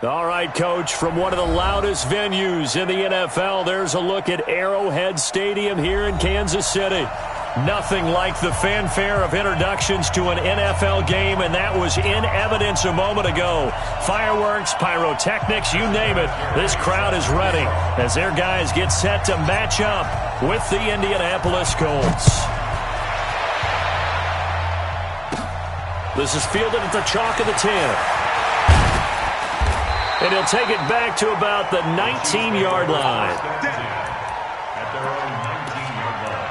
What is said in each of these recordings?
All right, Coach, from one of the loudest venues in the NFL, there's a look at Arrowhead Stadium here in Kansas City. Nothing like the fanfare of introductions to an NFL game, and that was in evidence a moment ago. Fireworks, pyrotechnics, you name it. This crowd is ready as their guys get set to match up with the Indianapolis Colts. This is fielded at the chalk of the 10. And he'll take it back to about the 19-yard line. At their own 19-yard line.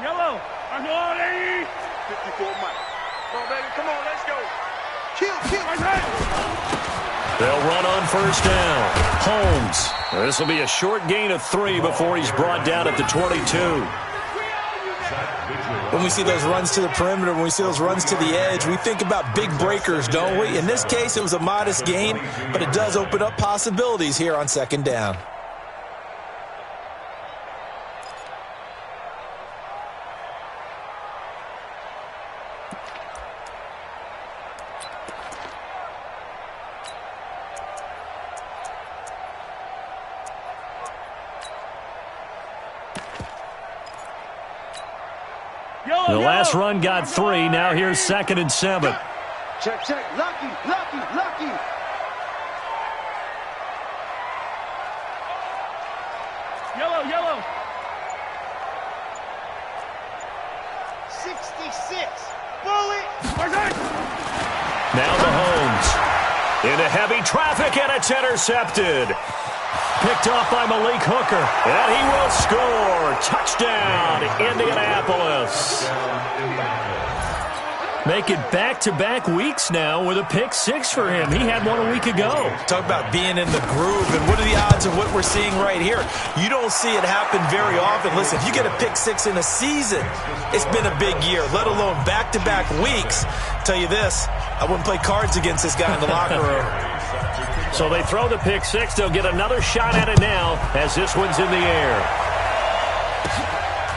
Yellow, I'm on 80. 54 Mike. Come on, baby. Come on, let's go. Kill. They'll run on first down. Holmes. This will be a short gain of 3 before he's brought down at the 22. When we see those runs to the perimeter, when we see those runs to the edge, we think about big breakers, don't we? In this case, it was a modest gain, but it does open up possibilities here on second down. The last run got 3. Now here's 2nd and 7. Check. Lucky. Yellow. 66. Bullet. Now Mahomes. Into heavy traffic, and it's intercepted. Picked off by Malik Hooker, and he will score. Touchdown, Indianapolis. Make it back-to-back weeks now with a pick 6 for him. He had one a week ago. Talk about being in the groove, and what are the odds of what we're seeing right here? You don't see it happen very often. Listen, if you get a pick 6 in a season, it's been a big year, let alone back-to-back weeks. I'll tell you this, I wouldn't play cards against this guy in the locker room. So they throw the pick 6. They'll get another shot at it now as this one's in the air.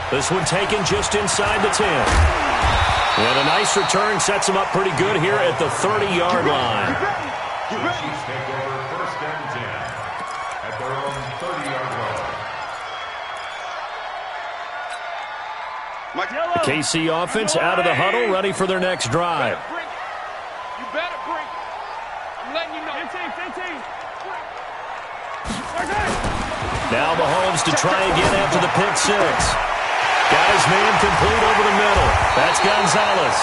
This one taken just inside the 10. And a nice return sets him up pretty good here at the 30-yard line. The Chiefs take over first and 10 at their own 30-yard line. The KC offense out of the huddle, ready for their next drive. You better break. I'm letting you know. 15. Now Mahomes to try again after the pick 6. Got his man complete over the middle. That's Gonzalez.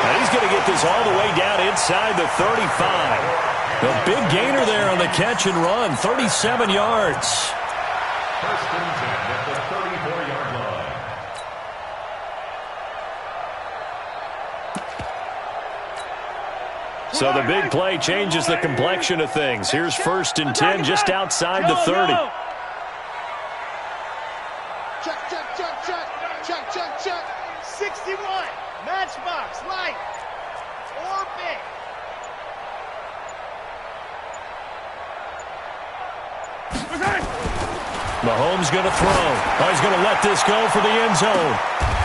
And he's going to get this all the way down inside the 35. The big gainer there on the catch and run, 37 yards. First and 10 at the 34-yard line. So the big play changes the complexion of things. Here's 1st and 10 just outside the 30. Check. 61. Matchbox, light. Or big. Mahomes going to throw. Oh, he's going to let this go for the end zone.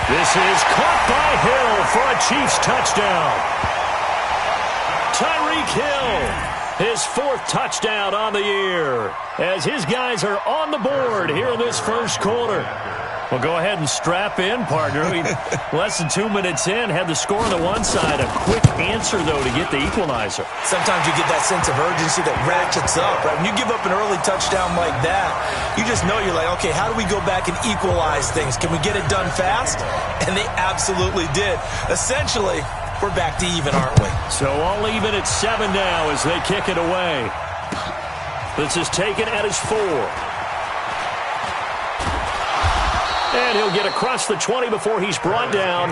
This is caught by Hill for a Chiefs touchdown. Tyreek Hill, his 4th touchdown on the year, as his guys are on the board here in this first quarter. Well, go ahead and strap in, partner. Less than 2 minutes in, had the score on the one side. A quick answer, though, to get the equalizer. Sometimes you get that sense of urgency that ratchets up, right? When you give up an early touchdown like that, you just know you're like, okay, how do we go back and equalize things? Can we get it done fast? And they absolutely did. Essentially, we're back to even, aren't we? So all even at 7 now as they kick it away. This is taken at his 4. And he'll get across the 20 before he's brought down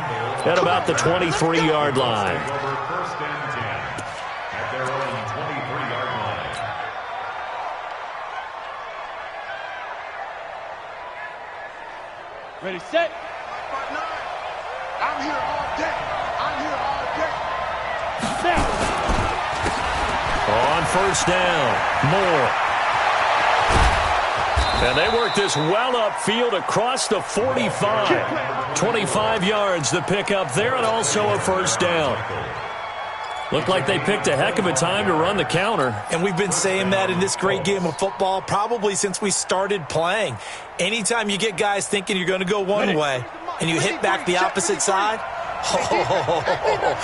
at about the 23-yard line. First and 10 at their own 23-yard line. Ready, set. I'm here all day. On first down, Moore. And they work this well upfield across the 45. 25 yards the pick up there, and also a first down. Looked like they picked a heck of a time to run the counter. And we've been saying that in this great game of football probably since we started playing. Anytime you get guys thinking you're going to go one way and you hit back the opposite side,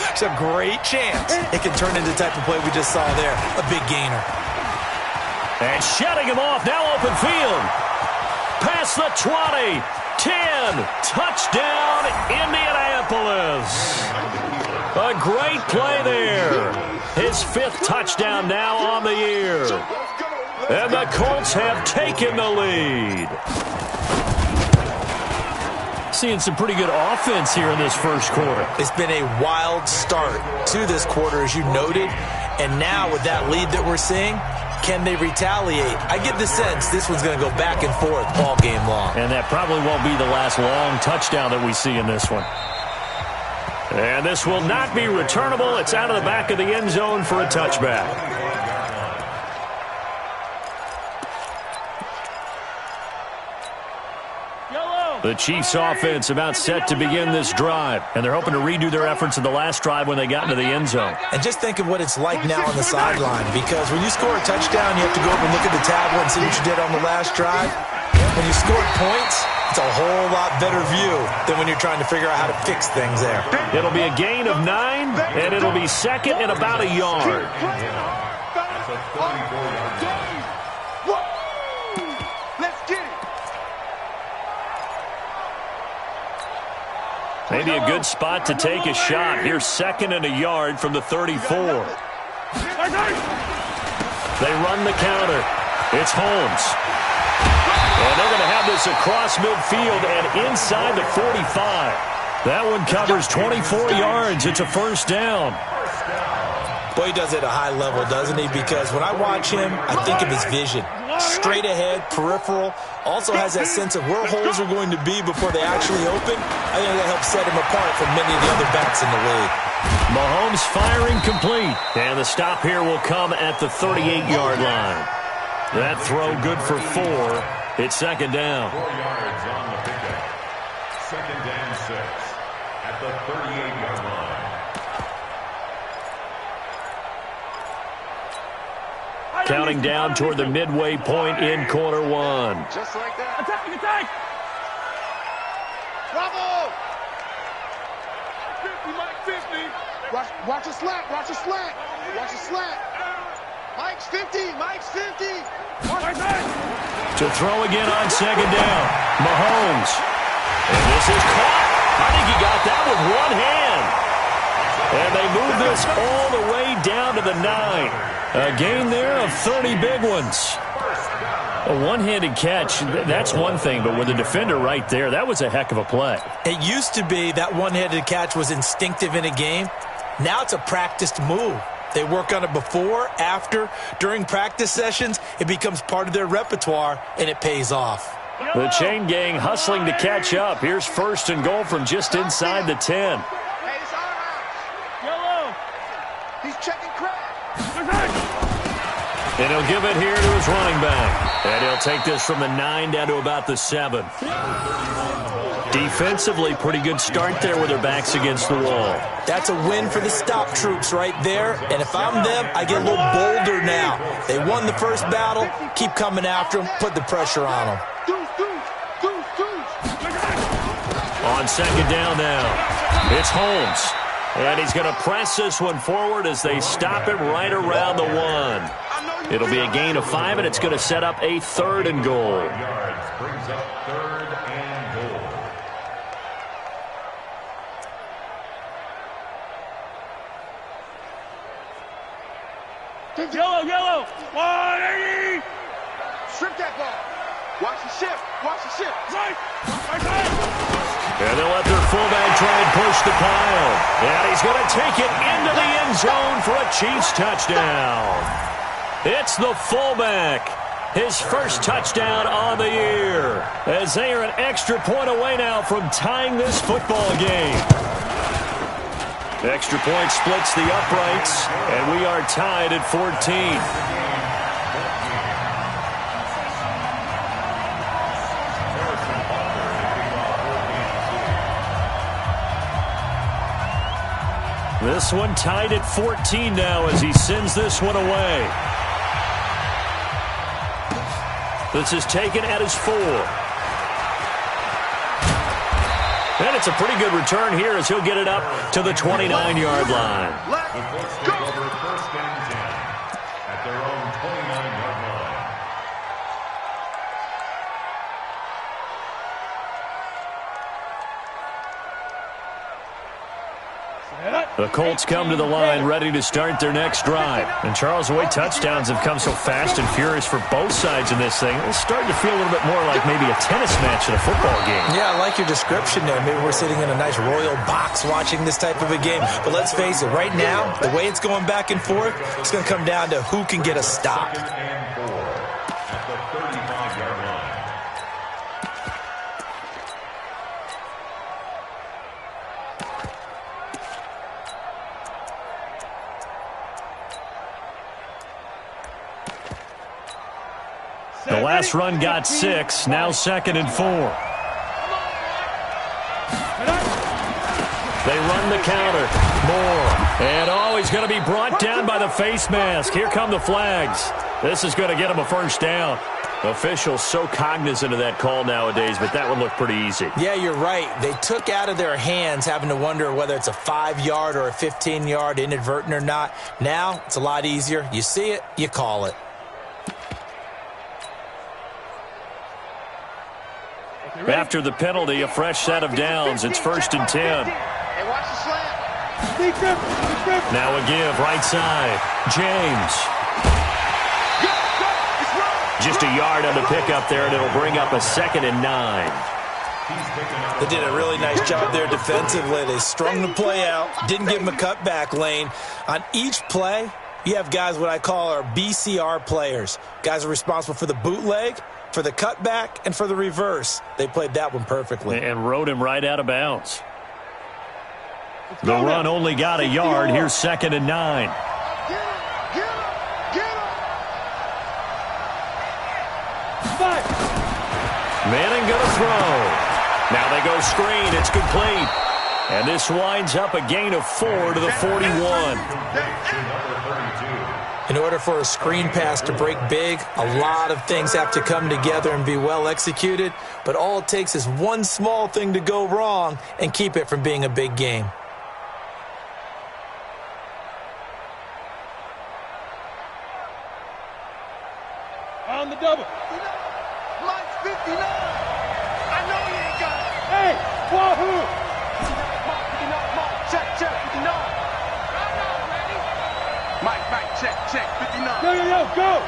it's a great chance it can turn into the type of play we just saw there, a big gainer. And shutting him off, now open field. Past the 20, 10, touchdown Indianapolis. A great play there. His 5th touchdown now on the year. And the Colts have taken the lead. Seeing some pretty good offense here in this first quarter. It's been a wild start to this quarter, as you noted. And now with that lead that we're seeing, can they retaliate? I get the sense this one's going to go back and forth all game long. And that probably won't be the last long touchdown that we see in this one. And this will not be returnable. It's out of the back of the end zone for a touchback. The Chiefs' offense about set to begin this drive, and they're hoping to redo their efforts in the last drive when they got into the end zone. And just think of what it's like now on the sideline, because when you score a touchdown, you have to go over and look at the tablet and see what you did on the last drive. When you scored points, it's a whole lot better view than when you're trying to figure out how to fix things there. It'll be a gain of 9, and it'll be second and about a yard. Maybe a good spot to take a shot. Here's second and a yard from the 34. They run the counter. It's Holmes. And they're going to have this across midfield and inside the 45. That one covers 24 yards. It's a first down. Boy, he does it at a high level, doesn't he? Because when I watch him, I think of his vision. Straight ahead, peripheral. Also has that sense of where holes are going to be before they actually open. I think that helps set him apart from many of the other backs in the league. Mahomes firing complete. And the stop here will come at the 38-yard line. That throw good for 4. It's second down. 4 yards on the pickup. Second and 6 at the 38-yard line. Counting down toward the midway point in quarter 1. Just like that. Attack, attack! Bravo! 50, Mike, 50. Watch a slant, watch a slant. Watch a slant. Mike's 50, Mike's 50. To throw again on second down. Mahomes. And this is caught. I think he got that with one hand. And they move this all the way down to the 9. A gain there of 30 big ones. A one-handed catch, that's one thing, but with the defender right there, that was a heck of a play. It used to be that one-handed catch was instinctive in a game. Now it's a practiced move. They work on it before, after, during practice sessions. It becomes part of their repertoire, and it pays off. The chain gang hustling to catch up. Here's first and goal from just inside the 10. Hey, it's our house. Yellow. He's checking crack. And he'll give it here to his running back. And he'll take this from the 9 down to about the 7. Defensively, pretty good start there with their backs against the wall. That's a win for the stop troops right there. And if I'm them, I get a little bolder now. They won the first battle. Keep coming after them. Put the pressure on them. On second down now, it's Holmes. And he's going to press this one forward as they stop it right around the 1. It'll be a gain of 5, and it's going to set up a 3rd and goal. Yards brings up 3rd and goal. Yellow, yellow. 180. Strip that ball. Watch the shift. Watch the shift. Right. Right side. And they'll let their fullback try and push the pile. And he's going to take it into the end zone for a Chiefs touchdown. It's the fullback. His first touchdown on the year. As they are an extra point away now from tying this football game. Extra point splits the uprights, and we are tied at 14. This one tied at 14 now as he sends this one away. This is taken at his 4. And it's a pretty good return here as he'll get it up to the 29-yard line. The Colts take over 1st and 10 at their own 29-yard line. The Colts come to the line ready to start their next drive. And Charles, the way touchdowns have come so fast and furious for both sides in this thing, it's starting to feel a little bit more like maybe a tennis match in a football game. Yeah, I like your description there. Maybe we're sitting in a nice royal box watching this type of a game. But let's face it, right now, the way it's going back and forth, it's going to come down to who can get a stop. 2nd and 4 at the 35-yard line. The last run got 6, now 2nd and 4. They run the counter. Moore. And he's going to be brought down by the face mask. Here come the flags. This is going to get him a 1st down. Officials so cognizant of that call nowadays, but that would look pretty easy. Yeah, you're right. They took out of their hands having to wonder whether it's a 5-yard or a 15-yard, inadvertent or not. Now, it's a lot easier. You see it, you call it. After the penalty, a fresh set of downs. It's 1st and 10. Hey, watch the slant. Now a give, right side. James. Just a yard on the pickup there, and it'll bring up a 2nd and 9. They did a really nice job there defensively. They strung the play out, didn't give him a cutback lane. On each play, you have guys what I call our BCR players. Guys are responsible for the bootleg, for the cutback, and for the reverse. They played that one perfectly. And rode him right out of bounds. The run only got a yard. Here's 2nd and 9. Manning going to throw. Now they go screen. It's complete. And this winds up a gain of 4 to the 41. In order for a screen pass to break big, a lot of things have to come together and be well executed. But all it takes is one small thing to go wrong and keep it from being a big game. On the double. Mike's 59. I know you ain't got it. Hey, wahoo! Mike, 59. Mike, check, 59. Mike, check, 59. Yo, go!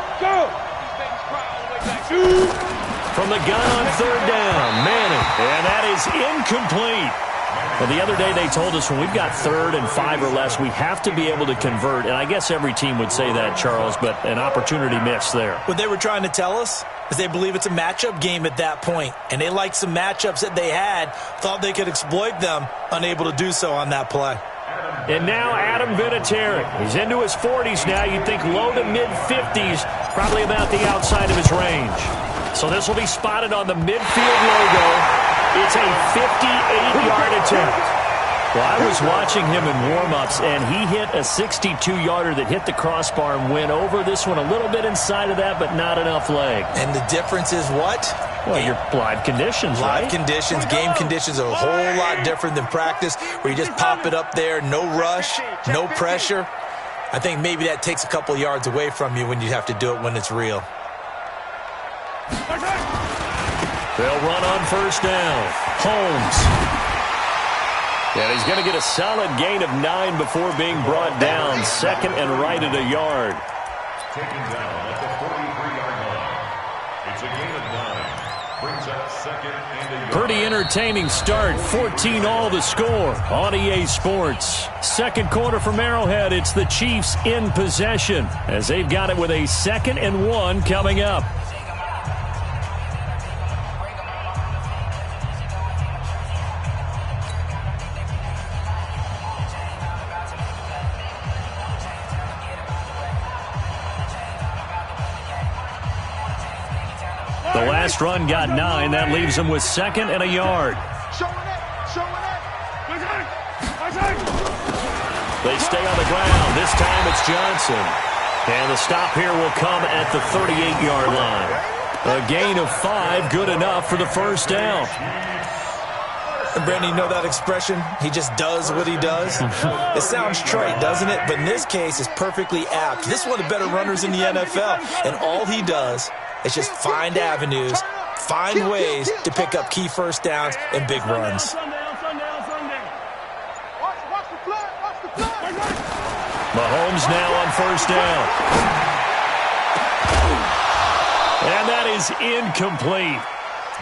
From the gun on 3rd down, Manning. And that is incomplete. Well, the other day they told us when we've got 3rd and 5 or less, we have to be able to convert. And I guess every team would say that, Charles, but an opportunity missed there. What they were trying to tell us is they believe it's a matchup game at that point. And they liked some matchups that they had, thought they could exploit them, unable to do so on that play. And now Adam Vinatieri. He's into his 40s now. You'd think low to mid-50s, probably about the outside of his range. So this will be spotted on the midfield logo. It's a 58-yard attempt. Well, I was watching him in warm-ups, and he hit a 62-yarder that hit the crossbar and went over. This one a little bit inside of that, but not enough leg. And the difference is what? Well, your live conditions, right? Live conditions, game conditions are a whole lot different than practice, where you just pop it up there, no rush, no pressure. I think maybe that takes a couple yards away from you when you have to do it when it's real. They'll run on 1st down. Holmes. And he's going to get a solid gain of 9 before being brought down. 2nd and right at a yard. Taken down at the 43-yard line. It's a gain of 9. Brings up 2nd and a yard. Pretty entertaining start. 14 all the score on EA Sports. 2nd quarter from Arrowhead. It's the Chiefs in possession as they've got it with a 2nd and 1 coming up. The last run got 9. That leaves them with 2nd and a yard. Showing it. They stay on the ground. This time it's Johnson. And the stop here will come at the 38-yard line. A gain of 5, good enough for the first down. And Brandon, you know that expression? He just does what he does? It sounds trite, doesn't it? But in this case, it's perfectly apt. This is one of the better runners in the NFL. And all he does is just find avenues, find ways to pick up key first downs and big runs. Mahomes now on first down. And that is incomplete.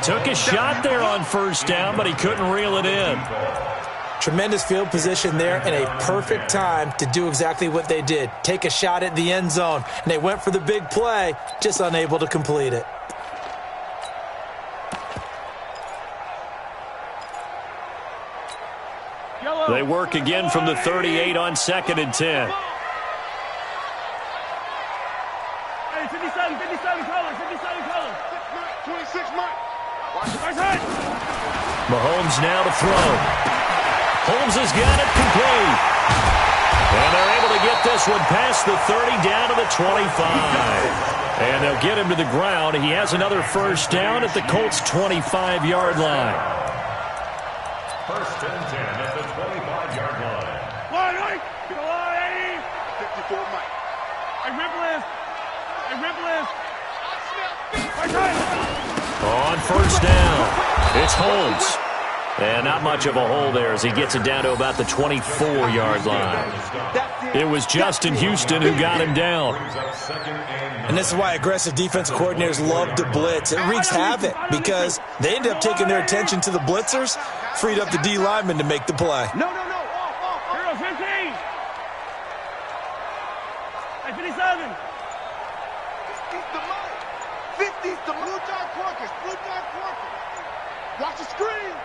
Took a shot there on first down, but he couldn't reel it in. Tremendous field position there and a perfect time to do exactly what they did. Take a shot at the end zone. And they went for the big play, just unable to complete it. They work again from the 38 on 2nd and 10. Hey, 57 colors, 57 colors. 26 Mike. Mahomes now to throw. Holmes has got it complete. And they're able to get this one past the 30 down to the 25. And they'll get him to the ground. He has another first down at the Colts' 25-yard line. First and 10 at the 25-yard line. Line, 54 Mike. Hey, Rippless. On first down, it's Holmes. And not much of a hole there as he gets it down to about the 24-yard line. It was Justin Houston who got him down. And this is why aggressive defense coordinators love to blitz. It wreaks havoc because they end up taking their attention to the blitzers, freed up the D lineman to make the play. No. Hero 15. Hey, 57. 50's the Blue Dog Quarkers. Watch the screen.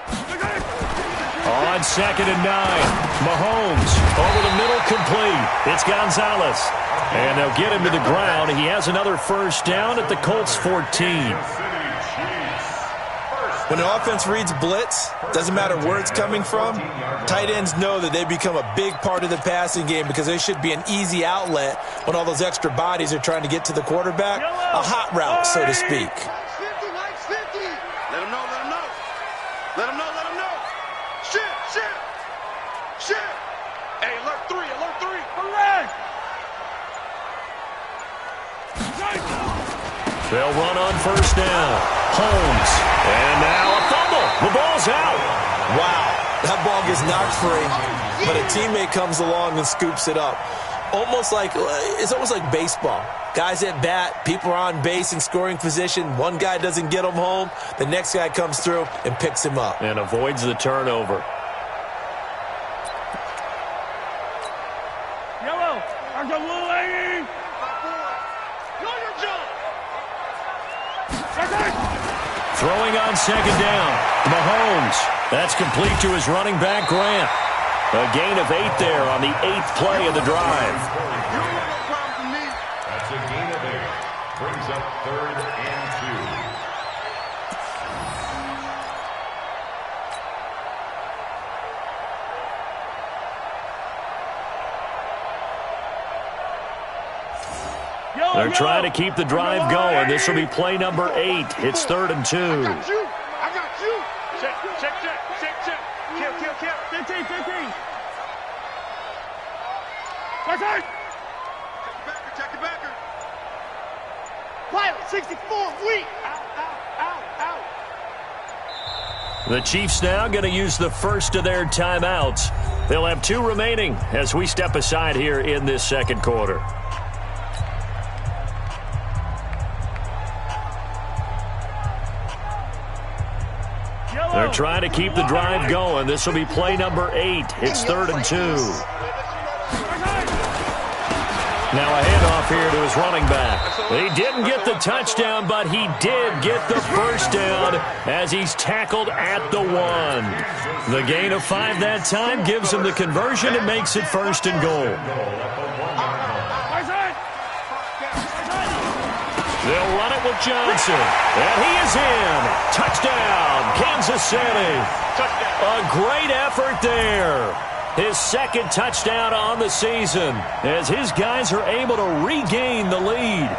On 2nd and 9, Mahomes over the middle complete. It's Gonzalez. And they'll get him to the ground. He has another first down at the Colts' 14. When the offense reads blitz, doesn't matter where it's coming from, tight ends know that they become a big part of the passing game because they should be an easy outlet when all those extra bodies are trying to get to the quarterback. A hot route, so to speak. Let him know. Shit. Hey, alert 3. Correct. They'll run on first down. Holmes. And now a fumble. The ball's out. Wow, that ball gets knocked free, but a teammate comes along and scoops it up. It's almost like baseball. Guys at bat, people are on base in scoring position. One guy doesn't get him home. The next guy comes through and picks him up. And avoids the turnover. Yellow. I'm the little lady. Throwing on 2nd down. Mahomes. That's complete to his running back, Grant. A gain of 8 there on the 8th play of the drive. That's a gain of 8. Brings up 3rd and 2. They're trying to keep the drive going. This will be play number 8. It's 3rd and 2. I got you. Check. Kill. 15. Check the backer. Pilot 64, weak. Out. The Chiefs now going to use the first of their timeouts. They'll have 2 remaining as we step aside here in this second quarter. They're trying to keep the drive going. This will be play number 8. It's 3rd and 2. Now a handoff here to his running back. He didn't get the touchdown, but he did get the first down as he's tackled at the 1. The gain of 5 that time gives him the conversion and makes it 1st and goal. They'll run it with Johnson. And he is in. Touchdown, Kansas City. A great effort there. his second touchdown on the season, as his guys are able to regain the lead.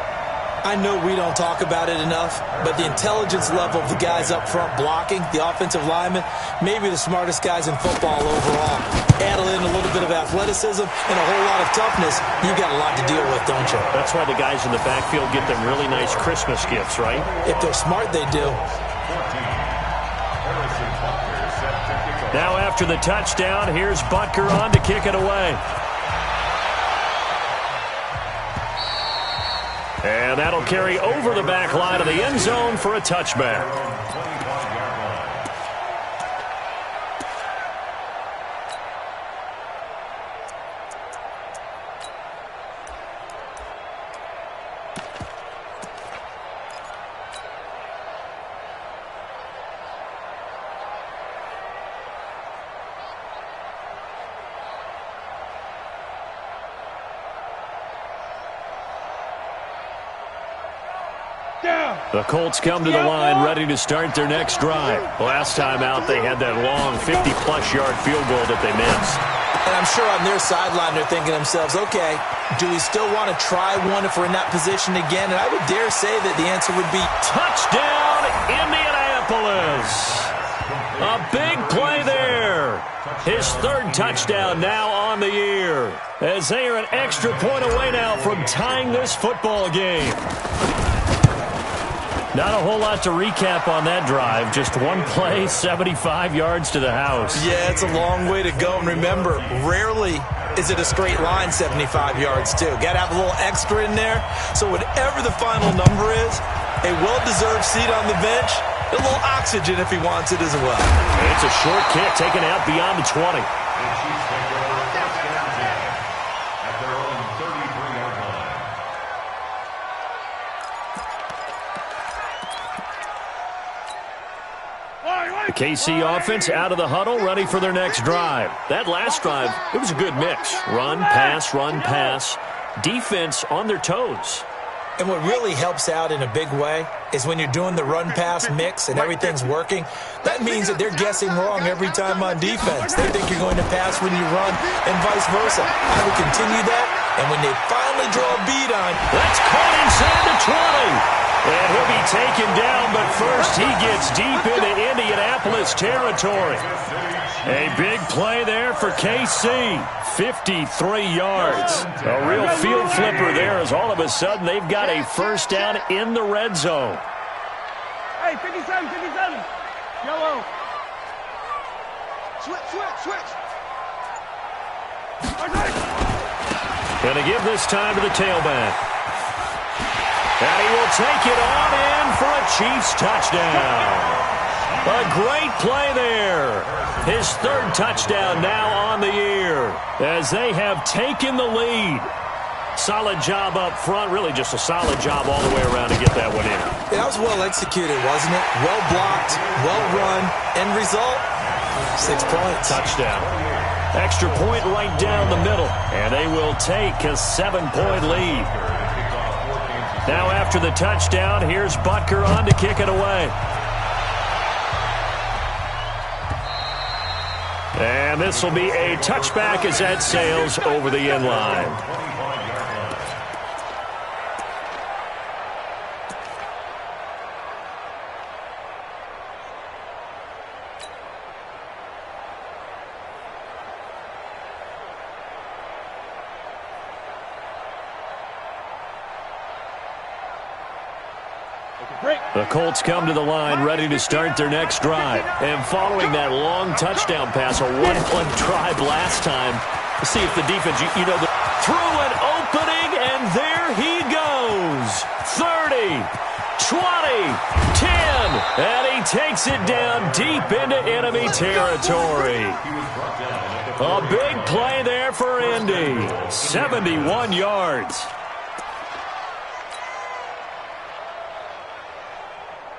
I know we don't talk about it enough, but the intelligence level of the guys up front blocking, the offensive linemen, maybe the smartest guys in football overall. Add in a little bit of athleticism and a whole lot of toughness, you've got a lot to deal with, don't you? That's why the guys in the backfield get them really nice Christmas gifts, right? If they're smart, they do. Now after the touchdown, here's Butker on to kick it away. And that'll carry over the back line of the end zone for a touchback. The Colts come to the line ready to start their next drive. Last time out, they had that long 50-plus yard field goal that they missed. And I'm sure on their sideline they're thinking to themselves, okay, do we still want to try one if we're in that position again? And I would dare say that the answer would be touchdown, Indianapolis. A big play there. His third touchdown now on the year, as they are an extra point away now from tying this football game. Not a whole lot to recap on that drive. Just one play, 75 yards to the house. Yeah, it's a long way to go. And remember, rarely is it a straight line 75 yards, too. Got to have a little extra in there. So whatever the final number is, a well-deserved seat on the bench, a little oxygen if he wants it as well. It's a short kick taken out beyond the 20. The KC offense out of the huddle, ready for their next drive. That last drive, it was a good mix. Run, pass, defense on their toes. And what really helps out in a big way is when you're doing the run-pass mix and everything's working, that means that they're guessing wrong every time on defense. They think you're going to pass when you run and vice versa. I would continue that, and when they finally draw a bead on, that's caught inside the 20. And he'll be taken down, but first he gets deep into Indianapolis territory. A big play there for KC. 53 yards. A real field flipper there, as all of a sudden they've got a first down in the red zone. Hey, 57. Yellow. Switch. Going to give this time to the tailback. And he will take it on in for a Chiefs touchdown. A great play there. His third touchdown now on the year, as they have taken the lead. Solid job up front, really just a solid job all the way around to get that one in. That was well executed, wasn't it? Well blocked, well run, end result, 6 points. Touchdown. Extra point right down the middle, and they will take a 7-point lead. Now after the touchdown, here's Butker on to kick it away. And this will be a touchback as that sails over the end line. The Colts come to the line ready to start their next drive. And following that long touchdown pass, a one-play drive last time, to see if the defense, through an opening, and there he goes. 30, 20, 10, and he takes it down deep into enemy territory. A big play there for Indy. 71 yards.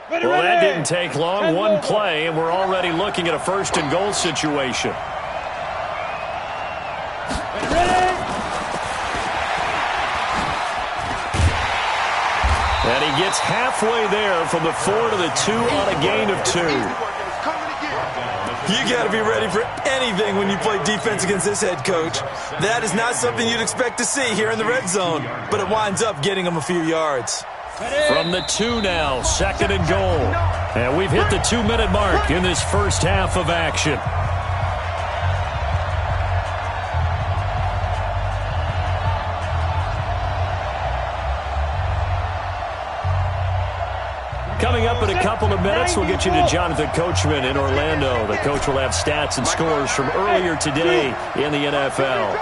Well, that didn't take long. One play, and we're already looking at a first and goal situation. And he gets halfway there from the 4 to the 2 on a gain of 2. You got to be ready for anything when you play defense against this head coach. That is not something you'd expect to see here in the red zone, but it winds up getting him a few yards. From the 2 now, 2nd and goal. And we've hit the 2-minute mark in this first half of action. Coming up in a couple of minutes, we'll get you to Jonathan Coachman in Orlando. The coach will have stats and scores from earlier today in the NFL.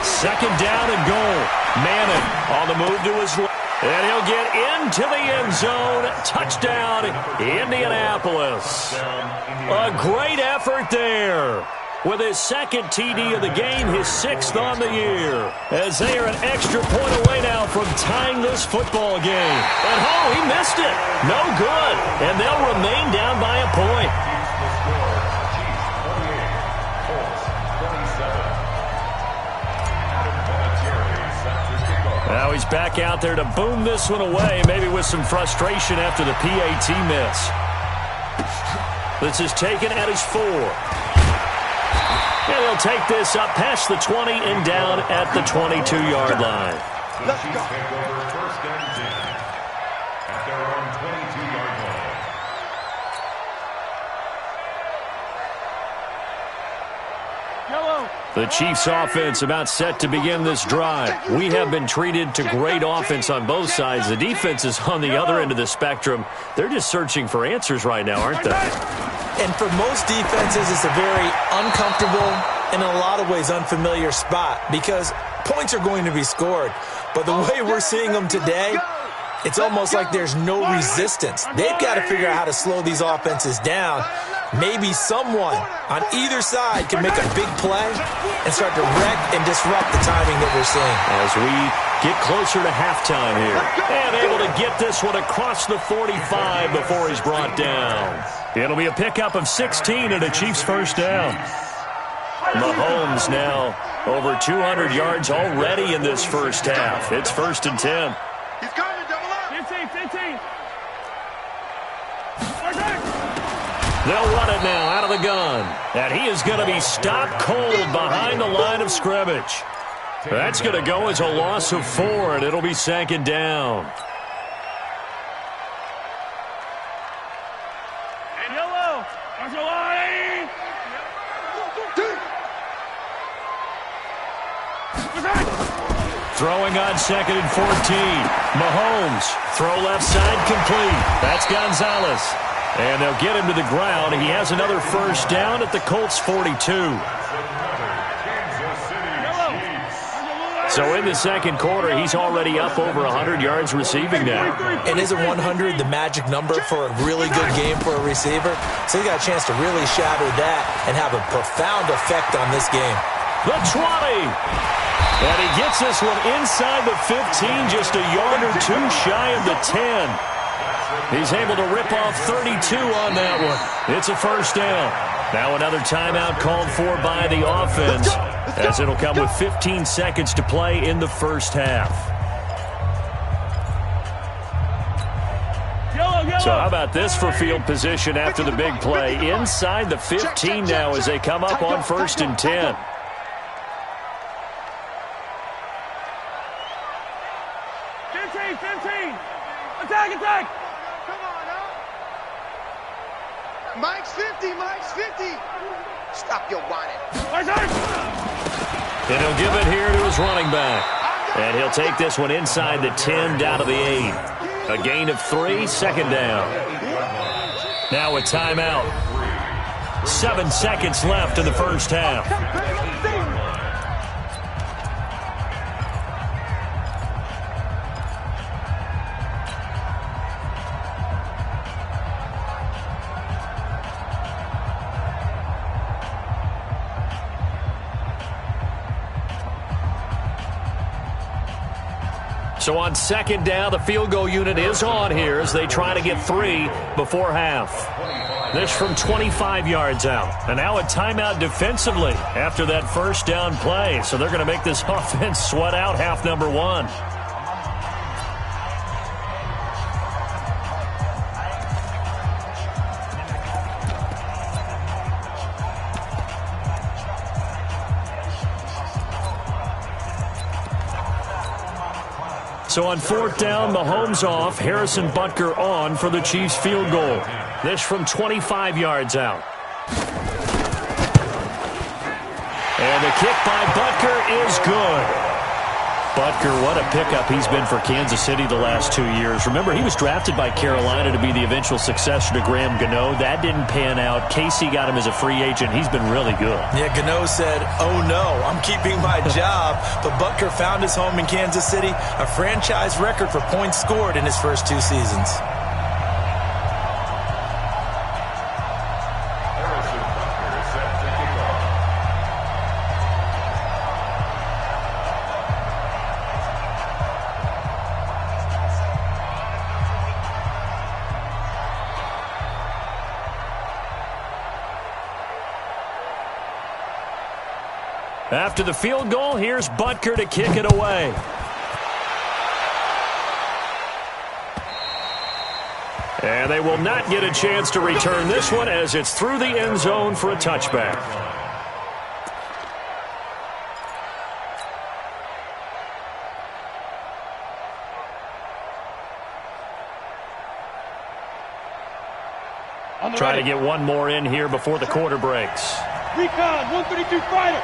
2nd down and goal. Manning on the move to his left. And he'll get into the end zone. Touchdown, Indianapolis. A great effort there. With his 2nd TD of the game, his 6th on the year. As they are an extra point away now from tying this football game. And, oh, he missed it. No good. And they'll remain down by a point. Now he's back out there to boom this one away, maybe with some frustration after the PAT miss. This is taken at his 4. And he'll take this up past the 20 and down at the 22-yard line. Let's go. Take over 1st and 10 at their own 22-yard line. Yellow. The Chiefs' offense about set to begin this drive. We have been treated to great offense on both sides. The defense is on the other end of the spectrum. They're just searching for answers right now, aren't they? And for most defenses, it's a very uncomfortable and in a lot of ways unfamiliar spot because points are going to be scored. But the way we're seeing them today, it's almost like there's no resistance. They've got to figure out how to slow these offenses down. Maybe someone on either side can make a big play and start to wreck and disrupt the timing that we're seeing. As we get closer to halftime here. And able to get this one across the 45 before he's brought down. It'll be a pickup of 16 and a Chiefs first down. Mahomes now over 200 yards already in this first half. It's 1st and 10. He's coming, double up. 15. They'll run it now out of the gun. And he is going to be stopped cold behind the line of scrimmage. That's going to go as a loss of 4, and it'll be 2nd down. And yellow. Arcelani. Throwing on 2nd and 14. Mahomes, throw left side complete. That's Gonzalez. And they'll get him to the ground. He has another first down at the Colts 42. So in the second quarter, he's already up over 100 yards receiving now. And isn't 100 the magic number for a really good game for a receiver? So he got a chance to really shatter that and have a profound effect on this game. The 20. And he gets this one inside the 15, just a yard or 2 shy of the 10. He's able to rip off 32 on that one. It's a first down. Now another timeout called for by the offense, as it'll come with 15 seconds to play in the first half. So how about this for field position after the big play? Inside the 15 now as they come up on 1st and 10. Attack! Come on, huh? Mike's 50, Mike's 50. Stop your whining. And he'll give it here to his running back. And he'll take this one inside the 10 down to the 8. A gain of 3, 2nd down. Now a timeout. 7 seconds left in the first half. So on 2nd down, the field goal unit is on here as they try to get 3 before half. This from 25 yards out. And now a timeout defensively after that first down play. So they're going to make this offense sweat out half number 1. So on 4th down, Mahomes off, Harrison Butker on for the Chiefs field goal. This from 25 yards out. And the kick by Butker is good. Butker, what a pickup he's been for Kansas City the last 2 years. Remember, he was drafted by Carolina to be the eventual successor to Graham Gano. That didn't pan out. Casey got him as a free agent. He's been really good. Yeah, Gano said, oh no, I'm keeping my job. But Butker found his home in Kansas City, a franchise record for points scored in his first 2 seasons. After the field goal, here's Butker to kick it away. And they will not get a chance to return this one as it's through the end zone for a touchback. Try to get one more in here before the quarter breaks. Recon, 132 fighter.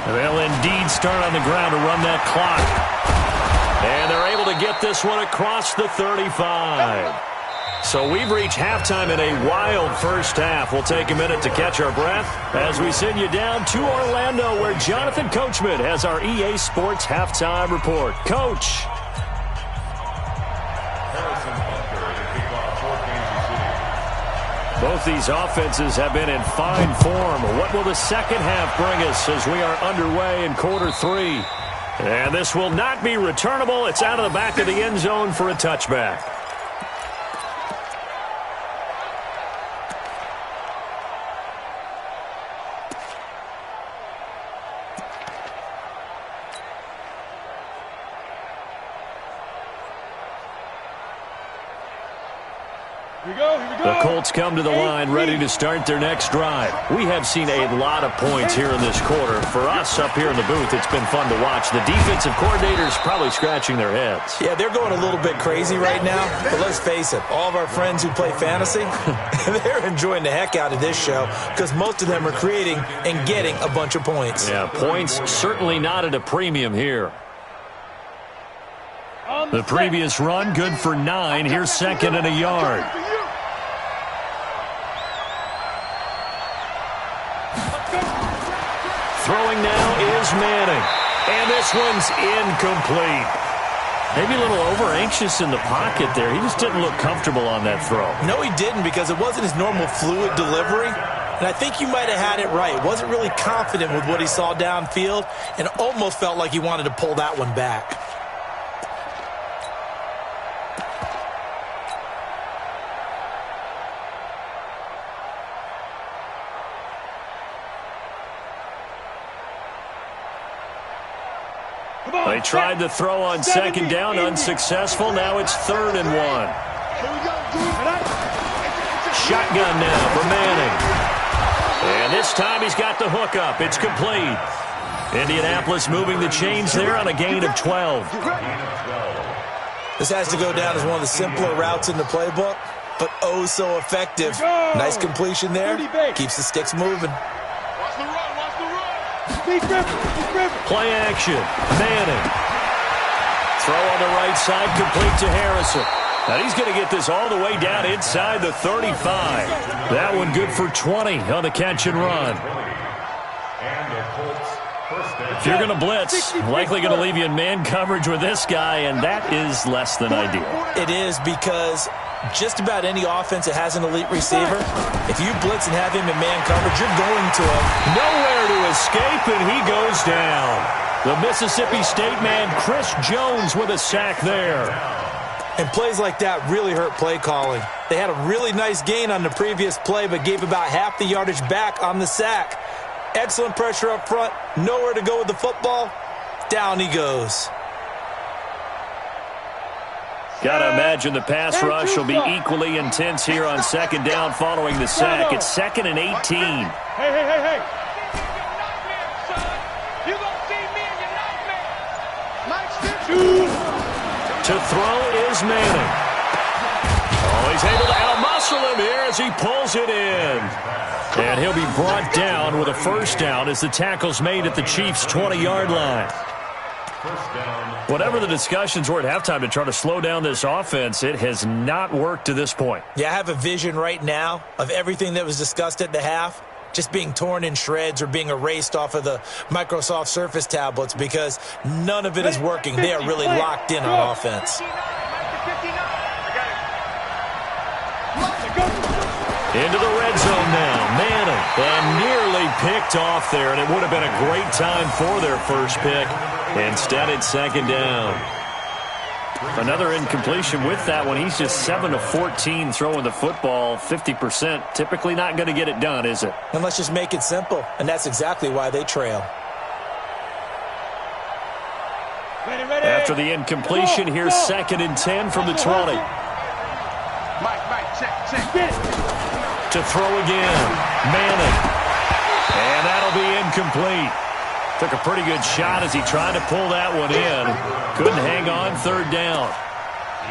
They'll indeed start on the ground to run that clock. And they're able to get this one across the 35. So we've reached halftime in a wild first half. We'll take a minute to catch our breath as we send you down to Orlando, where Jonathan Coachman has our EA Sports halftime report. Coach. Both these offenses have been in fine form. What will the second half bring us as we are underway in quarter 3? And this will not be returnable. It's out of the back of the end zone for a touchback. The Colts come to the line ready to start their next drive. We have seen a lot of points here in this quarter. For us up here in the booth, it's been fun to watch. The defensive coordinators probably scratching their heads. Yeah, they're going a little bit crazy right now. But let's face it, all of our friends who play fantasy, they're enjoying the heck out of this show because most of them are creating and getting a bunch of points. Yeah, points certainly not at a premium here. The previous run, good for 9. Here's 2nd and a yard. Throwing now is Manning. And this one's incomplete. Maybe a little over-anxious in the pocket there. He just didn't look comfortable on that throw. No, he didn't, because it wasn't his normal fluid delivery. And I think you might have had it right. Wasn't really confident with what he saw downfield and almost felt like he wanted to pull that one back. They tried the throw on 2nd down, unsuccessful. Now it's 3rd and 1. Shotgun now for Manning. And this time he's got the hook up. It's complete. Indianapolis moving the chains there on a gain of 12. This has to go down as one of the simpler routes in the playbook, but oh so effective. Nice completion there. Keeps the sticks moving. Play action. Manning. Throw on the right side, complete to Harrison. And he's going to get this all the way down inside the 35. That one good for 20 on the catch and run. If you're going to blitz, likely going to leave you in man coverage with this guy, and that is less than ideal. It is, because just about any offense that has an elite receiver, if you blitz and have him in man coverage, you're going to him. Nowhere to escape, and he goes down. The Mississippi State man, Chris Jones, with a sack there. And plays like that really hurt play calling. They had a really nice gain on the previous play, but gave about half the yardage back on the sack. Excellent pressure up front, nowhere to go with the football. Down he goes. Got to imagine the pass rush will be equally intense here on 2nd down following the sack. It's 2nd and 18. Hey. You gonna see me in your nightmare. To throw is Manning. Oh, he's able to outmuscle him here as he pulls it in. And he'll be brought down with a first down as the tackle's made at the Chiefs' 20-yard line. Whatever the discussions were at halftime to try to slow down this offense, it has not worked to this point. Yeah, I have a vision right now of everything that was discussed at the half just being torn in shreds or being erased off of the Microsoft Surface tablets because none of it is working. They are really locked in on offense. Into the red zone now. Manning. And nearly picked off there, and it would have been a great time for their first pick. Instead, it's second down. Another incompletion with that one. He's just 7 of 14 throwing the football, 50%. Typically not going to get it done, is it? And let's just make it simple, and that's exactly why they trail. After the incompletion, here's second and 10 from the 20. Check. To throw again. Manning. And that'll be incomplete. Took a pretty good shot as he tried to pull that one in. Couldn't hang on, third down.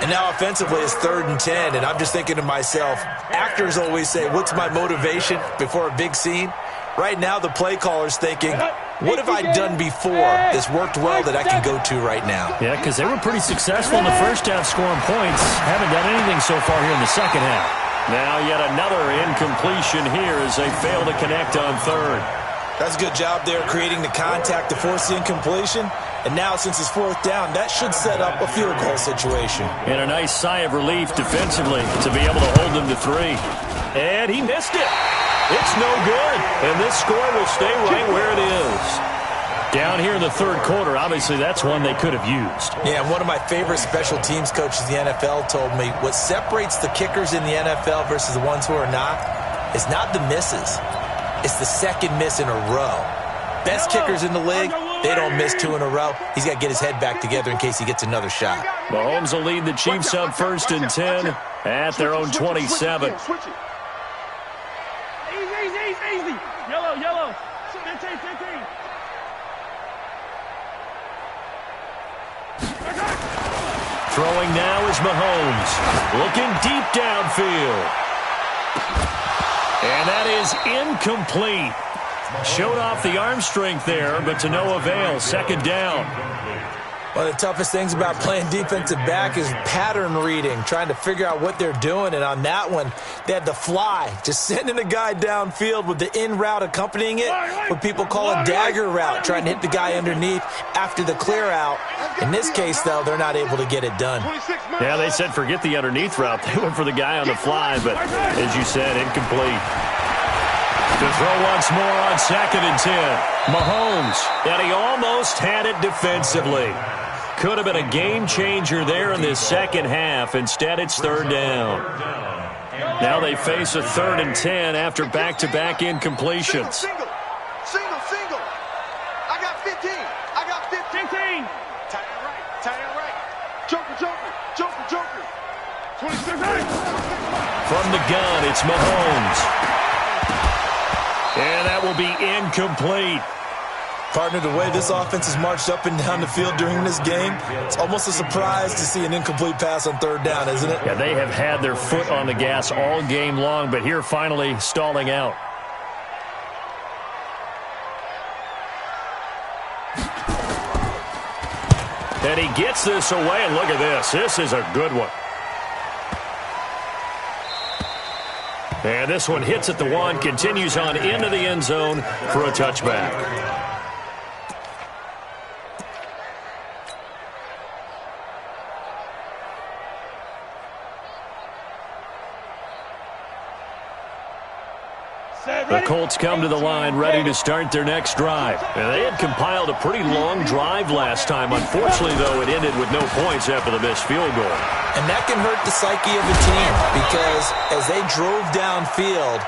And now offensively it's 3rd and 10, and I'm just thinking to myself, actors always say, what's my motivation before a big scene? Right now the play caller's thinking, what have I done before that's worked well that I can go to right now? Yeah, because they were pretty successful in the first half scoring points. Haven't done anything so far here in the second half. Now yet another incompletion here as they fail to connect on third. That's a good job there creating the contact to force the incompletion. And now since it's 4th down, that should set up a field goal situation. And a nice sigh of relief defensively to be able to hold them to 3. And he missed it. It's no good. And this score will stay right where it is. Down here in the third quarter, obviously that's one they could have used. Yeah, and one of my favorite special teams coaches in the NFL told me what separates the kickers in the NFL versus the ones who are not is not the misses. It's the second miss in a row. Best kickers in the league, they don't miss 2 in a row. He's got to get his head back together in case he gets another shot. Mahomes will lead the Chiefs up 1st and 10 at their own 27. Easy. Yellow. 15. Throwing now is Mahomes. Looking deep downfield. And that is incomplete. Showed off the arm strength there, but to no avail. Second down. One of the toughest things about playing defensive back is pattern reading, trying to figure out what they're doing. And on that one, they had the fly, just sending a guy downfield with the in route accompanying it, what people call a dagger route, trying to hit the guy underneath after the clear out. In this case, though, they're not able to get it done. Yeah, they said forget the underneath route. They went for the guy on the fly, but as you said, incomplete. To throw once more on 2nd and 10. Mahomes, and he almost had it defensively. Could have been a game changer there in this second half. Instead, it's 3rd down. Now they face a 3rd and 10 after back-to-back incompletions. Single. I got 15. 15. Tight end right. Joker. 26. From the gun, it's Mahomes. And that will be incomplete. Partner, the way this offense has marched up and down the field during this game, it's almost a surprise to see an incomplete pass on 3rd down, isn't it? Yeah, they have had their foot on the gas all game long, but here finally stalling out. And he gets this away, and look at this. This is a good one. And this one hits at the 1, continues on into the end zone for a touchback. The Colts come to the line ready to start their next drive. And they had compiled a pretty long drive last time. Unfortunately, though, it ended with no points after the missed field goal. And that can hurt the psyche of a team because as they drove downfield,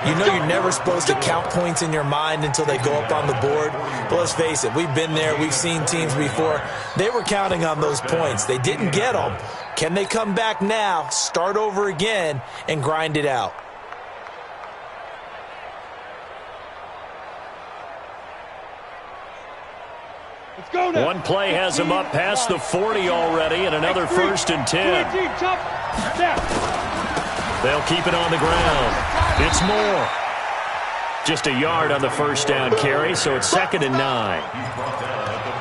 you know you're never supposed to count points in your mind until they go up on the board. But let's face it, we've been there. We've seen teams before. They were counting on those points. They didn't get them. Can they come back now, start over again, and grind it out? Let's Go now. One play has him up past the 40 already, and another 1st and 10. They'll keep it on the ground. It's Moore. Just a yard on the 1st down carry, so it's 2nd and 9.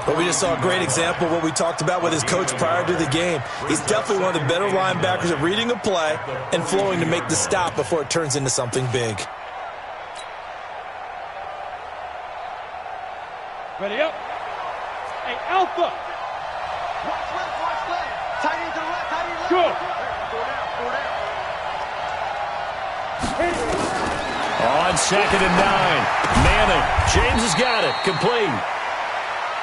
But we just saw a great example of what we talked about with his coach prior to the game. He's definitely one of the better linebackers at reading a play and flowing to make the stop before it turns into something big. Ready up. Hey, Alpha. Watch left. Tight end to the left, tight end left. Good. On 2nd and 9. Manning. James has got it. Complete.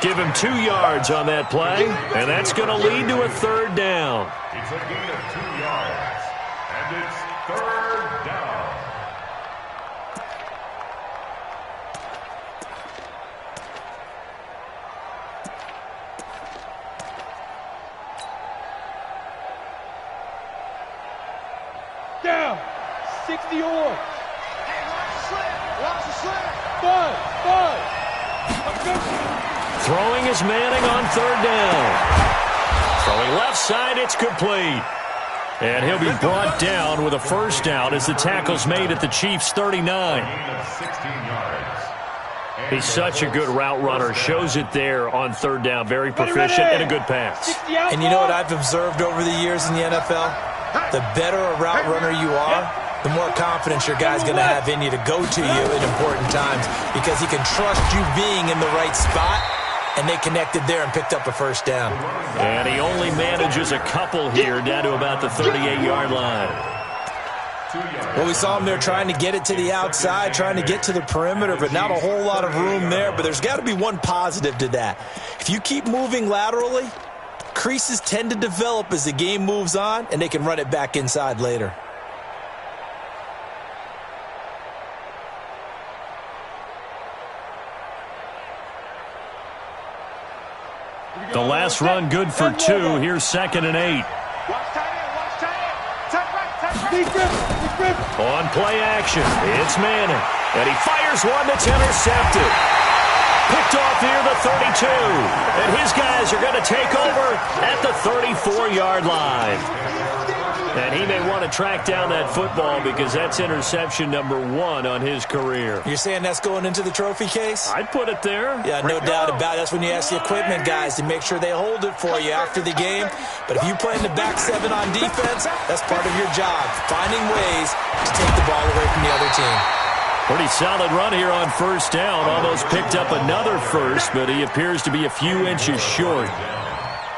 Give him 2 yards on that play, and that's going to lead to a 3rd down. It's a gain of 2 yards, and it's 3rd down. Down. 60 yards. Hey, watch the slant. Bud. Throwing is Manning on 3rd down. Throwing left side, it's complete. And he'll be brought down with a 1st down as the tackle's made at the Chiefs' 39. Gain of 16 yards. He's such a good route runner. Shows it there on 3rd down. Very proficient and a good pass. And you know what I've observed over the years in the NFL? The better a route runner you are, the more confidence your guy's going to have in you to go to you at important times because he can trust you being in the right spot, and they connected there and picked up a 1st down. And he only manages a couple here down to about the 38-yard line. Well, we saw him there trying to get it to the outside, trying to get to the perimeter, but not a whole lot of room there. But there's got to be one positive to that. If you keep moving laterally, creases tend to develop as the game moves on, and they can run it back inside later. The last run good for 2. Here's 2nd and 8. Watch tight end. Tight right. On play action, it's Manning. And he fires one that's intercepted. Picked off near the 32. And his guys are going to take over at the 34-yard line. And he may want to track down that football because that's interception number 1 on his career. You're saying that's going into the trophy case? I'd put it there. Yeah, no doubt about it. That's when you ask the equipment guys to make sure they hold it for you after the game. But if you play in the back 7 on defense, that's part of your job, finding ways to take the ball away from the other team. Pretty solid run here on 1st down. Almost picked up another 1st, but he appears to be a few inches short.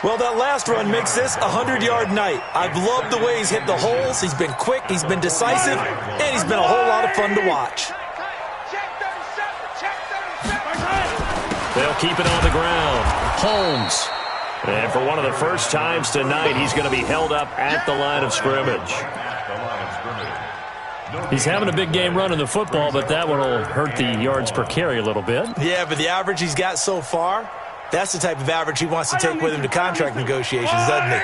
Well, that last run makes this a 100-yard night. I've loved the way he's hit the holes. He's been quick, he's been decisive, and he's been a whole lot of fun to watch. They'll keep it on the ground. Holmes. And for one of the first times tonight, he's going to be held up at the line of scrimmage. He's having a big game running the football, but that one will hurt the yards per carry a little bit. Yeah, but the average he's got so far, that's the type of average he wants to take with him to contract negotiations, doesn't he?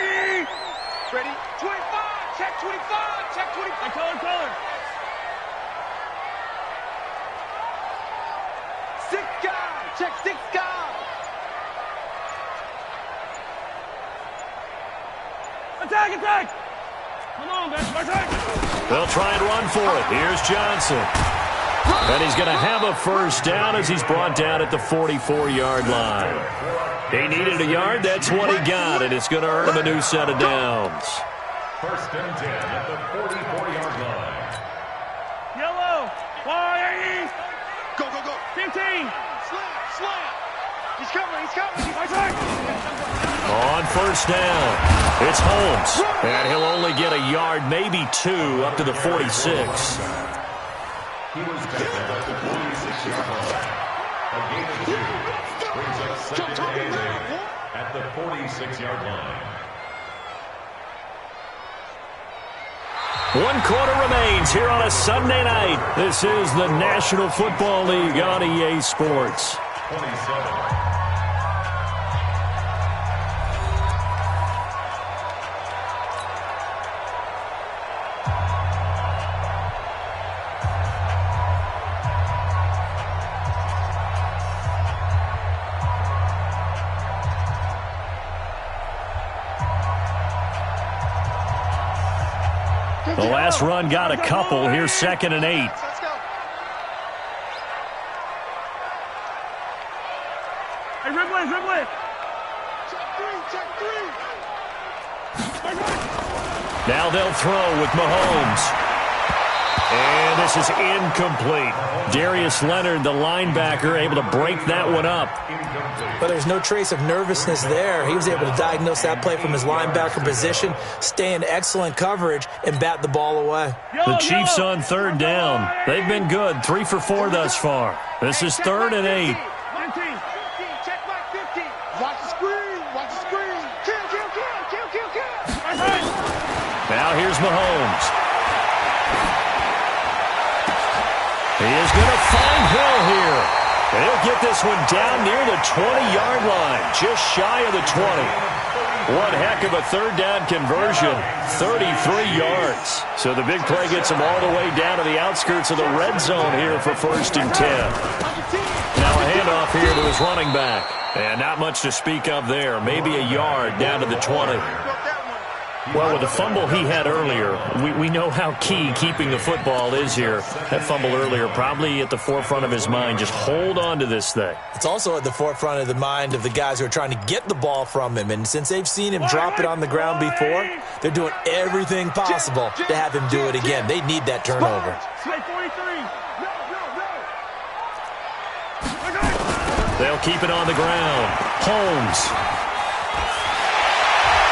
Ready? 25. Check 25. Check 25. Color. 6 guys. Check 6 guys. Attack. Come on, man. Attack. They'll try and run for it. Here's Johnson. And he's going to have a 1st down as he's brought down at the 44-yard line. He needed a yard. That's what he got, and it's going to earn him a new set of downs. 1st and 10 at the 44-yard line. Yellow. Fire. Go. 15. Slam. He's coming. Attack. On 1st down, it's Holmes. And he'll only get a yard, maybe 2, up to the 46. He was tackled at the 46-yard line. A gain of 2 brings up 2nd and 8 at the 46-yard line. 1 quarter remains here on a Sunday night. This is the National Football League on EA Sports. 27. The last run got a couple. Here's 2nd and 8. Let's go. Hey, Ridley. Check three. Now they'll throw with Mahomes. And this is incomplete. Darius Leonard, the linebacker, able to break that one up. But there's no trace of nervousness there. He was able to diagnose that play from his linebacker position, stay in excellent coverage, and bat the ball away. The Chiefs on 3rd down. They've been good, 3 for 4 thus far. This is 3rd and 8. 19. Check Mike 15. Watch the screen. Kill. Now here's Mahomes. He is going to find Hill here. And he'll get this one down near the 20-yard line, just shy of the 20. One heck of a 3rd down conversion, 33 yards. So the big play gets him all the way down to the outskirts of the red zone here for 1st and 10. Now a handoff here to his running back. And not much to speak of there. Maybe a yard down to the 20. Well, with the fumble he had earlier, we know how key keeping the football is here. That fumble earlier probably at the forefront of his mind. Just hold on to this thing. It's also at the forefront of the mind of the guys who are trying to get the ball from him. And since they've seen him drop it on the ground before, they're doing everything possible to have him do it again. They need that turnover. Slay 43. They'll keep it on the ground. Holmes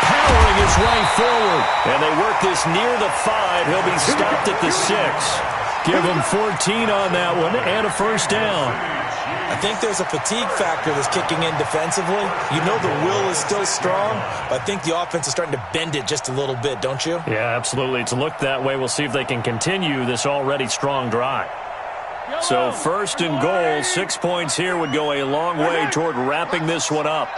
powering his way forward. And they work this near the 5. He'll be stopped at the 6. Give him 14 on that one and a 1st down. I think there's a fatigue factor that's kicking in defensively. You know the will is still strong, but I think the offense is starting to bend it just a little bit, don't you? Yeah, absolutely. It's looked that way. We'll see if they can continue this already strong drive. So 1st and goal, 6 points here would go a long way toward wrapping this one up.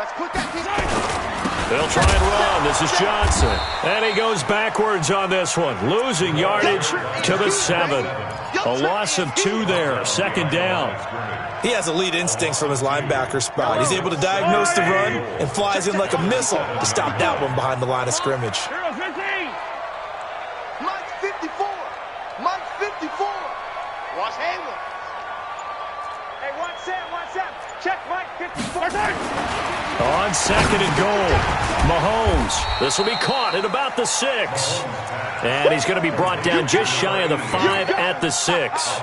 They'll try and run. This is Johnson. And he goes backwards on this one, losing yardage to the 7. A loss of 2 there, 2nd down. He has elite instincts from his linebacker spot. He's able to diagnose the run and flies in like a missile to stop that one behind the line of scrimmage. Mike 54. Watch Hayward. Hey, watch that. Check Mike 54. On 2nd and goal, Mahomes. This will be caught at about the 6. And he's going to be brought down just shy of the 5 at the 6.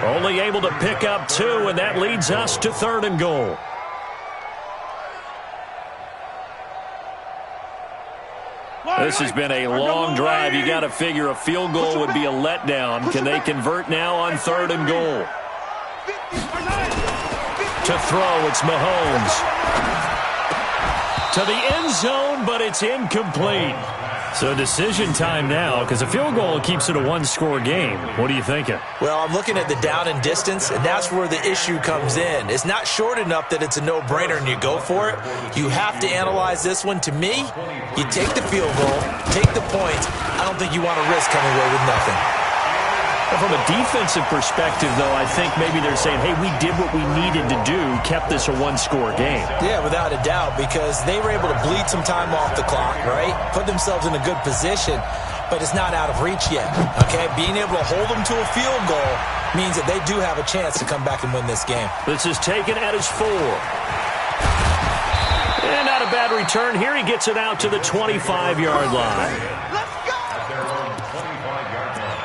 Only able to pick up 2, and that leads us to 3rd and goal. This has been a long drive. You got to figure a field goal would be a letdown. Can they convert now on 3rd and goal? To throw, it's Mahomes. To the end zone, but it's incomplete. So decision time now, because a field goal keeps it a 1-score game. What are you thinking? Well, I'm looking at the down and distance, and that's where the issue comes in. It's not short enough that it's a no-brainer and you go for it. You have to analyze this one. To me, you take the field goal, take the points. I don't think you want to risk coming away with nothing. Well, from a defensive perspective, though, I think maybe they're saying, hey, we did what we needed to do, kept this a 1-score game. Yeah, without a doubt, because they were able to bleed some time off the clock, right? Put themselves in a good position, but it's not out of reach yet, okay? Being able to hold them to a field goal means that they do have a chance to come back and win this game. This is taken at his 4. And not a bad return. Here he gets it out to the 25-yard line. Let's go! At their own 25-yard line.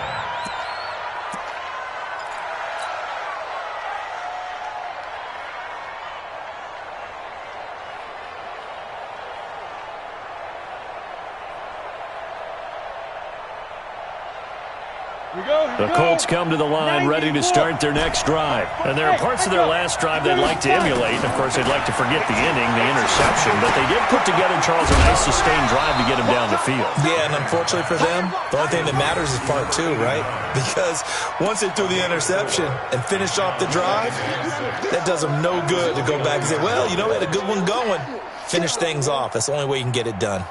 The Colts come to the line ready to start their next drive. And there are parts of their last drive they'd like to emulate. Of course, they'd like to forget the inning, the interception. But they did put together, Charles, a nice sustained drive to get him down the field. Yeah, and unfortunately for them, the only thing that matters is part 2, right? Because once they threw the interception and finished off the drive, that does them no good to go back and say, well, you know, we had a good one going. Finish things off. That's the only way you can get it done.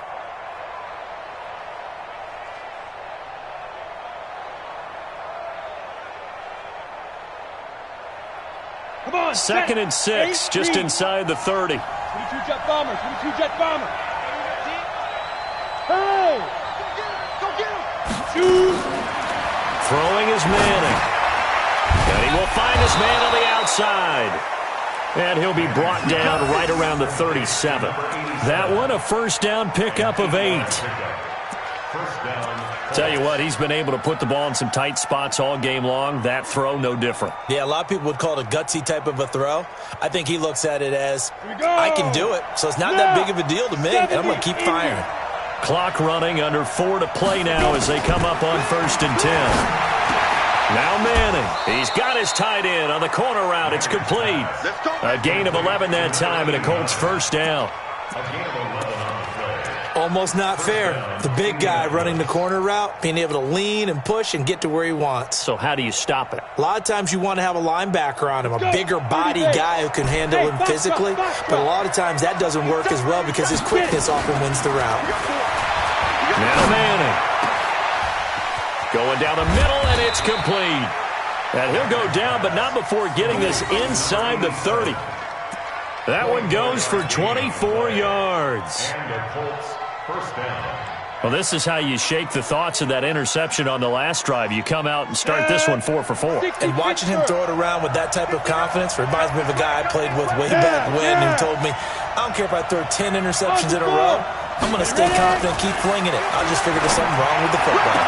Come on, 2nd and 6, just inside the 30. 22 jet bomber, 22 jet bomber. Hey! Go get him! Throwing is Manning. And he will find his man on the outside. And he'll be brought down right around the 37. That one, a first down pickup of 8. Tell you what, he's been able to put the ball in some tight spots all game long. That throw, no different. Yeah, a lot of people would call it a gutsy type of a throw. I think he looks at it as, I can do it, so it's not that big of a deal to me, and I'm going to keep firing. Clock running, under 4 to play now as they come up on 1st and 10. Now Manning. He's got his tight end on the corner route. It's complete. A gain of 11 that time, and a Colts first down. Almost not fair. The big guy running the corner route, being able to lean and push and get to where he wants. So how do you stop it? A lot of times you want to have a linebacker on him, a bigger body guy who can handle him physically. But a lot of times that doesn't work as well because his quickness often wins the route. Now Manning. Going down the middle, and it's complete. And he'll go down, but not before getting this inside the 30. That one goes for 24 yards. Well, this is how you shake the thoughts of that interception on the last drive. You come out and start this one 4 for 4. And watching him throw it around with that type of confidence reminds me of a guy I played with way back when who told me, I don't care if I throw 10 interceptions in a row. I'm going to stay confident, keep flinging it. I just figured there's something wrong with the football.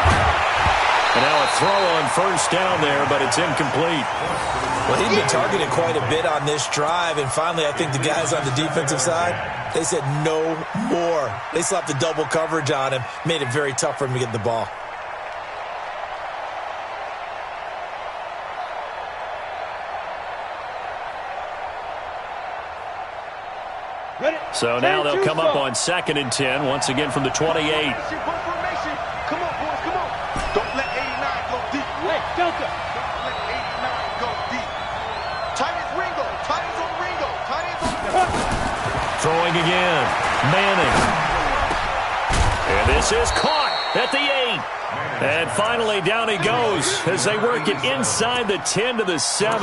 And now a throw on first down there, but it's incomplete. Well, he'd been targeted quite a bit on this drive, and finally I think the guys on the defensive side, they said no more. They slapped the double coverage on him, made it very tough for him to get the ball. So now they'll come up on 2nd and 10, once again from the 28. Come on, boys, come on. Don't let 89 go deep. Hey, Delta. Don't let 89 go deep. Tight ends Ringo. Tight ends on Ringo. Tight ends on Throwing again. Manning. And this is caught at the 8. And finally down he goes as they work it inside the 10 to the 7.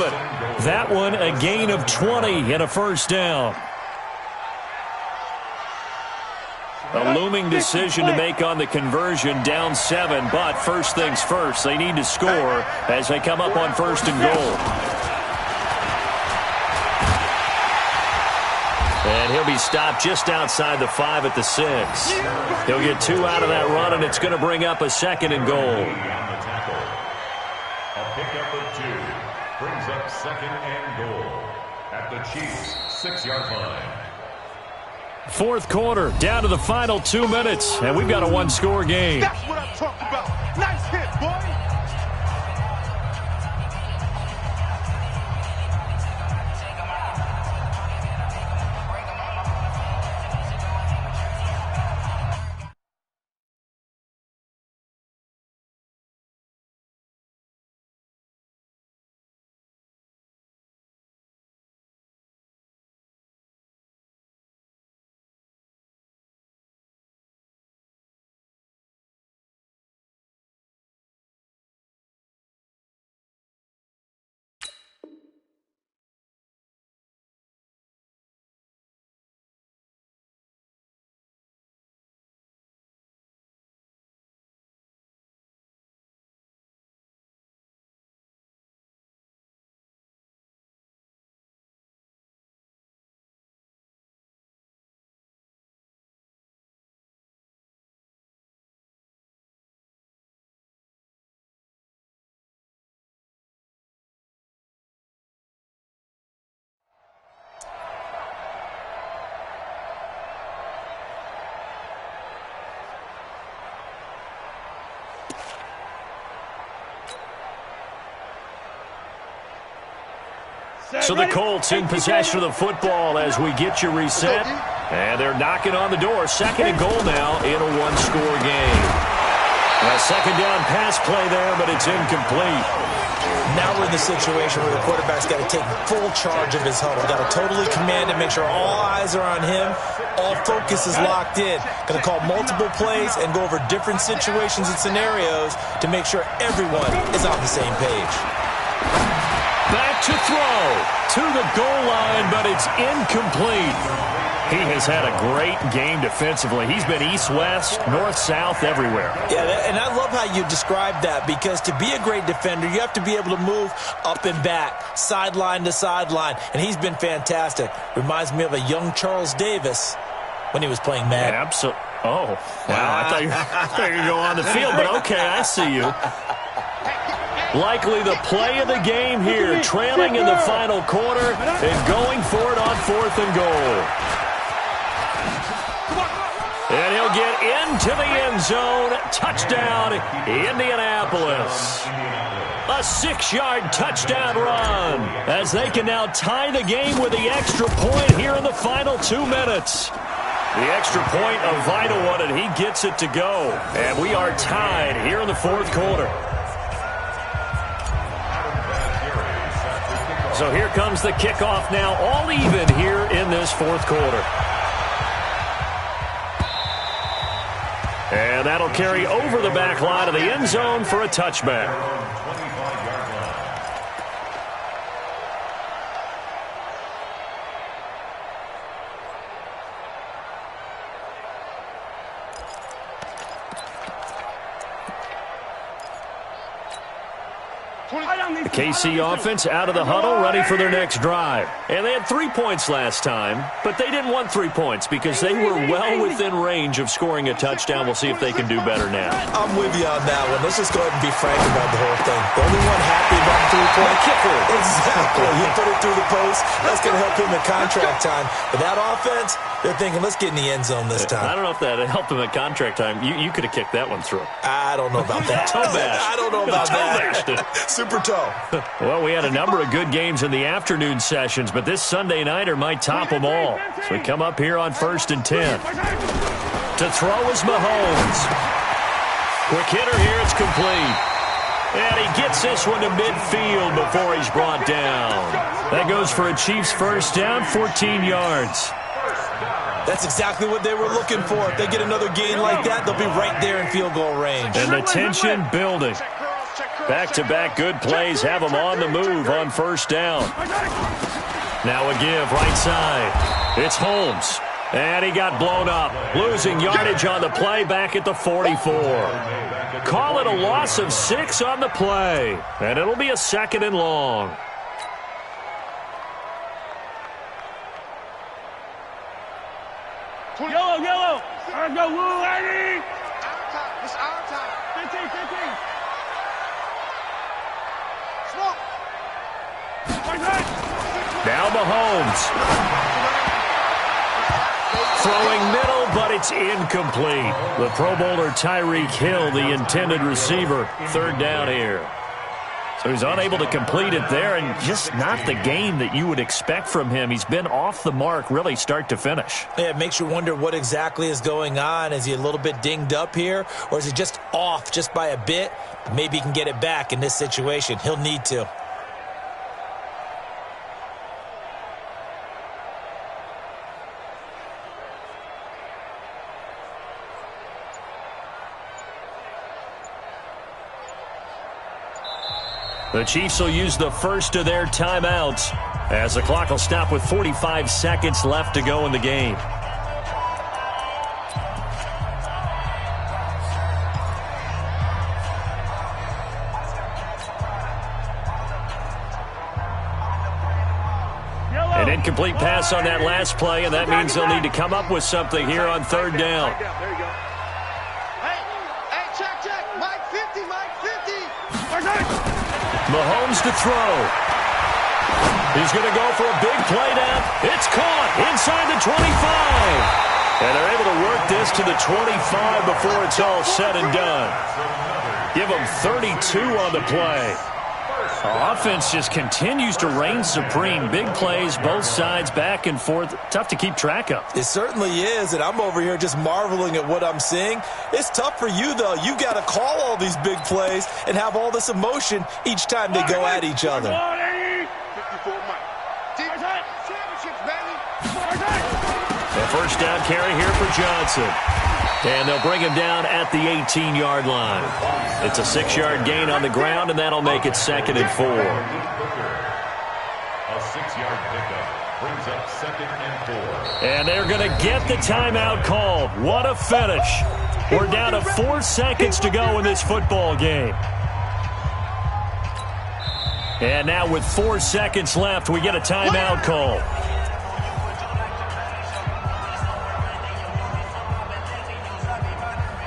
That one a gain of 20 and a first down. A looming decision to make on the conversion, down 7, but first things first, they need to score as they come up on 1st and goal. And he'll be stopped just outside the 5 at the 6. He'll get 2 out of that run, and it's going to bring up a 2nd and goal. A pickup of 2 brings up 2nd and goal at the Chiefs' 6-yard line. 4th quarter, down to the final 2 minutes, and we've got a one-score game. That's what I'm talking about. Nice hit, boy. So the Colts in possession of the football as we get you reset. And they're knocking on the door. 2nd and goal now in a one-score game. A 2nd down pass play there, but it's incomplete. Now we're in the situation where the quarterback's got to take full charge of his huddle. Got to totally command it, make sure all eyes are on him. All focus is locked in. Going to call multiple plays and go over different situations and scenarios to make sure everyone is on the same page. Back to throw to the goal line, but it's incomplete. He has had a great game defensively. He's been east-west, north-south, everywhere. Yeah, and I love how you described that, because to be a great defender, you have to be able to move up and back, sideline to sideline, and he's been fantastic. Reminds me of a young Charles Davis when he was playing Madden. Yeah, absolutely. Oh, wow. I thought you were going to go on the field, but okay, I see you. Likely the play of the game here, trailing in the final quarter and going for it on 4th and goal. And he'll get into the end zone. Touchdown, Indianapolis. A 6-yard touchdown run as they can now tie the game with the extra point here in the final 2 minutes. The extra point, a vital one, and he gets it to go. And we are tied here in the 4th quarter. So here comes the kickoff now, all even here in this 4th quarter. And that'll carry over the back line of the end zone for a touchback. The KC offense out of the huddle, ready for their next drive. And they had 3 points last time, but they didn't want 3 points because they were well within range of scoring a touchdown. We'll see if they can do better now. I'm with you on that one. Let's just go ahead and be frank about the whole thing. The only one happy about the 3-point kicker. Exactly. He put it through the post. That's going to help him in contract time. But that offense, they're thinking, let's get in the end zone this time. I don't know if that helped him at contract time. You could have kicked that one through. I don't know about that. Toe bash. I don't know about that. Super toe. Well, we had a number of good games in the afternoon sessions, but this Sunday nighter might top them all. So we come up here on 1st and 10. To throw is Mahomes. Quick hitter here, it's complete. And he gets this one to midfield before he's brought down. That goes for a Chiefs first down, 14 yards. That's exactly what they were looking for. If they get another gain like that, they'll be right there in field goal range. And the tension building. Back-to-back good plays have them on the move on first down. Now a give right side. It's Holmes. And he got blown up. Losing yardage on the play back at the 44. Call it a loss of 6 on the play. And it'll be a 2nd and long. Yellow, yellow. Let's go, Woo, Eddie. It's our time. 15, 15. Smoke. Now Mahomes. Throwing middle, but it's incomplete. The Pro Bowler Tyreek Hill, the intended receiver. 3rd down here. So he's unable to complete it there, and just not the game that you would expect from him. He's been off the mark, really, start to finish. Yeah, it makes you wonder what exactly is going on. Is he a little bit dinged up here, or is he just off just by a bit? Maybe he can get it back in this situation. He'll need to. The Chiefs will use the first of their timeouts as the clock will stop with 45 seconds left to go in the game. An incomplete pass on that last play, and that means they'll need to come up with something here on 3rd down. There you go. Hey, check. Mike 50, Mike 50. Mahomes to throw. He's going to go for a big play down. It's caught inside the 25. And they're able to work this to the 25 before it's all said and done. Give them 32 on the play. Offense just continues to reign supreme. Big plays, both sides, back and forth. Tough to keep track of. It certainly is, and I'm over here just marveling at what I'm seeing. It's tough for you, though. You got to call all these big plays and have all this emotion each time they go at each other. 54 Mike. Championships, baby. A first down carry here for Johnson. And they'll bring him down at the 18-yard line. It's a 6-yard gain on the ground, and that'll make it 2nd and 4. A 6-yard pickup. Brings up 2nd and 4. And they're going to get the timeout called. What a finish. We're down to 4 seconds to go in this football game. And now with 4 seconds left, we get a timeout call.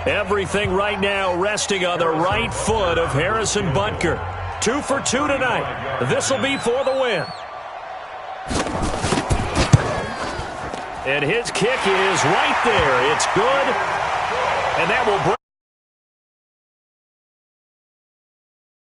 Everything right now resting on the right foot of Harrison Butker. 2 for 2 tonight. This will be for the win. And his kick is right there. It's good. And that will break.